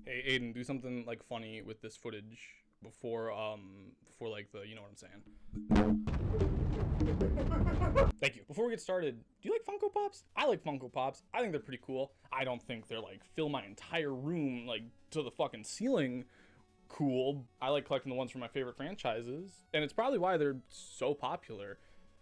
Hey Aiden, do something like funny with this footage before like the, you know what I'm saying. Thank you. Before we get started, do you like Funko Pops? I like Funko Pops. I think they're pretty cool. I don't think they're like fill my entire room like to the fucking ceiling cool. I like collecting the ones from my favorite franchises, and it's probably why they're so popular.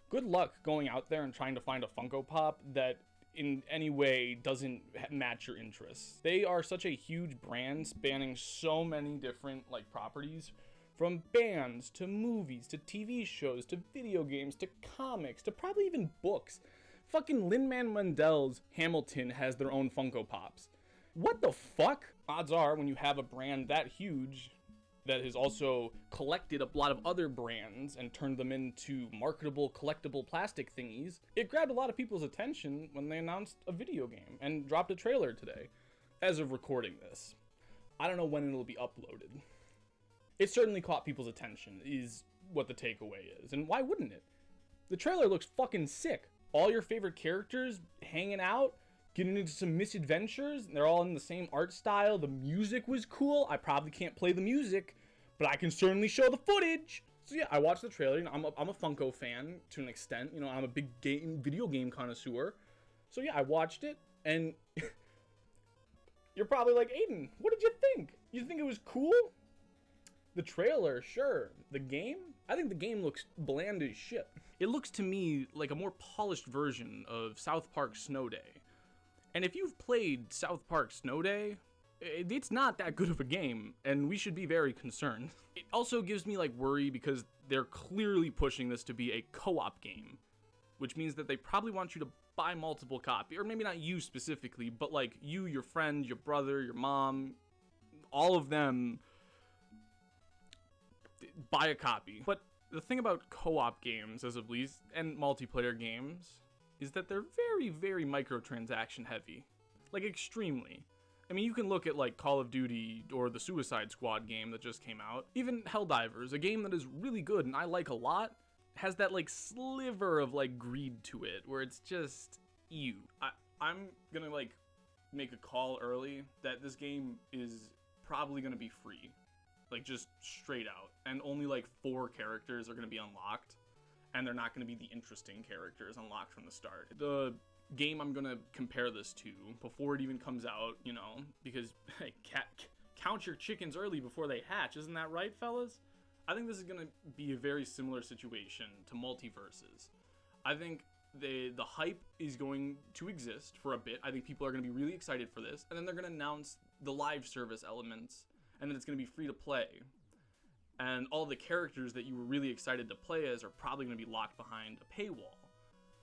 Good luck going out there and trying to find a Funko Pop that in any way doesn't match your interests. They are such a huge brand spanning so many different like properties, from bands to movies to TV shows to video games to comics to probably even books. Fucking Lin-Manuel's Hamilton has their own Funko Pops. What the fuck? Odds are when you have a brand that huge that has also collected a lot of other brands and turned them into marketable, collectible plastic thingies, it grabbed a lot of people's attention when they announced a video game and dropped a trailer today. As of recording this, I don't know when it'll be uploaded. It certainly caught people's attention, is what the takeaway is, and why wouldn't it? The trailer looks fucking sick. All your favorite characters hanging out, getting into some misadventures, and they're all in the same art style. The music was cool. I probably can't play the music, but I can certainly show the footage. So yeah, I watched the trailer. You know, I'm a Funko fan to an extent. You know, I'm a big video game connoisseur. So yeah, I watched it, and you're probably like, Aiden, what did you think? You think it was cool? The trailer, sure. The game? I think the game looks bland as shit. It looks to me like a more polished version of South Park Snow Day. And if you've played South Park Snow Day, it's not that good of a game, and we should be very concerned. It also gives me like worry because they're clearly pushing this to be a co-op game, which means that they probably want you to buy multiple copies, or maybe not you specifically, but like you, your friend, your brother, your mom, all of them buy a copy. But the thing about co-op games, as of least, and multiplayer games, is that they're very, very microtransaction heavy. Like, extremely. I mean, you can look at, like, Call of Duty or the Suicide Squad game that just came out. Even Helldivers, a game that is really good and I like a lot, has that, like, sliver of, like, greed to it, where it's just, ew. I'm gonna, like, make a call early that this game is probably gonna be free. Like, just straight out. And only, like, 4 characters are gonna be unlocked. And they're not going to be the interesting characters unlocked from the start. The game I'm going to compare this to before it even comes out, you know, because hey, count your chickens early before they hatch. Isn't that right, fellas? I think this is going to be a very similar situation to Multiverses. I think the hype is going to exist for a bit. I think people are going to be really excited for this. And then they're going to announce the live service elements. And then it's going to be free to play. And all the characters that you were really excited to play as are probably going to be locked behind a paywall.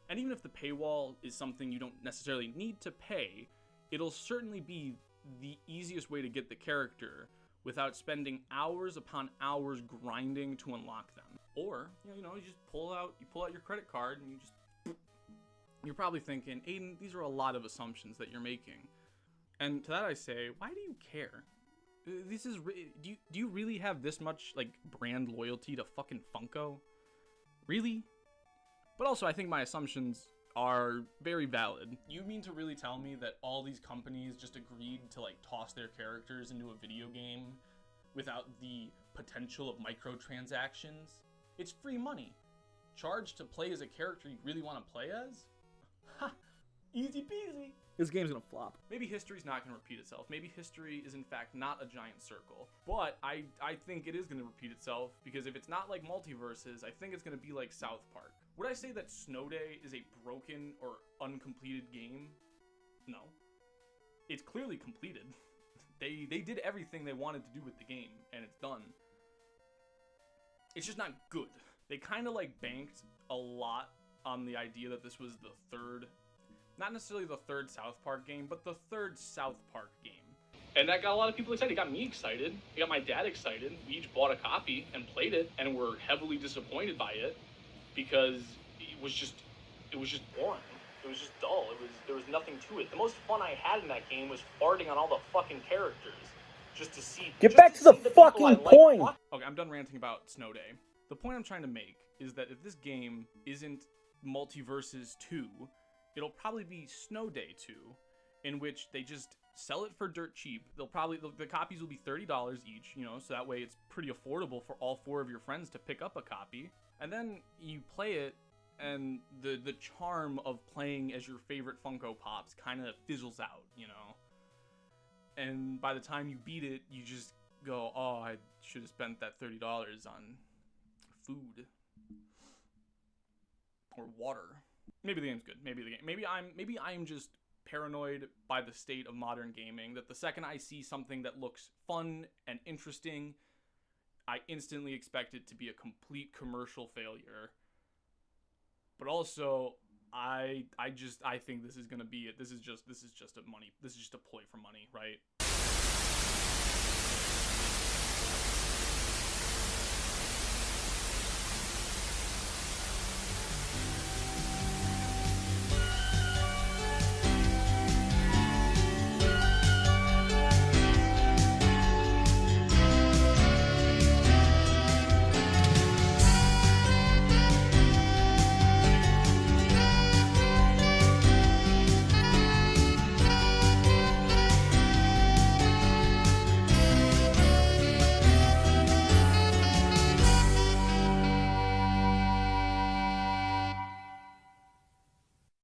And even if the paywall is something you don't necessarily need to pay, it'll certainly be the easiest way to get the character without spending hours upon hours grinding to unlock them. Or, you know, you just pull out your credit card and you're probably thinking, Aiden, these are a lot of assumptions that you're making. And to that I say, why do you care? This is do you really have this much like brand loyalty to fucking Funko? Really? But also I think my assumptions are very valid. You mean to really tell me that all these companies just agreed to like toss their characters into a video game without the potential of microtransactions? It's free money. Charge to play as a character you really want to play as? Ha! Easy peasy. This game's gonna flop. Maybe history's not gonna repeat itself. Maybe history is in fact not a giant circle. But I think it is gonna repeat itself, because if it's not like Multiverses, I think it's gonna be like South Park. Would I say that Snow Day is a broken or uncompleted game? No. It's clearly completed. They did everything they wanted to do with the game, and it's done. It's just not good. They kind of like banked a lot on the idea that this was the third, not necessarily the third South Park game, but the third South Park game. And that got a lot of people excited. It got me excited. It got my dad excited. We each bought a copy and played it, and were heavily disappointed by it because it was just boring. It was just dull. There was nothing to it. The most fun I had in that game was farting on all the fucking characters just to see. Get back to the fucking point. Okay, I'm done ranting about Snow Day. The point I'm trying to make is that if this game isn't Multiverses 2, it'll probably be Snow Day 2, in which they just sell it for dirt cheap. They'll probably, the copies will be $30 each, you know, so that way it's pretty affordable for all 4 of your friends to pick up a copy. And then you play it, and the charm of playing as your favorite Funko Pops kind of fizzles out, you know. And by the time you beat it, you just go, oh, I should have spent that $30 on food or water. Maybe the game's good. Maybe I'm just paranoid by the state of modern gaming, that the second I see something that looks fun and interesting, I instantly expect it to be a complete commercial failure. But also, I think this is gonna be it. This is just a ploy for money, right?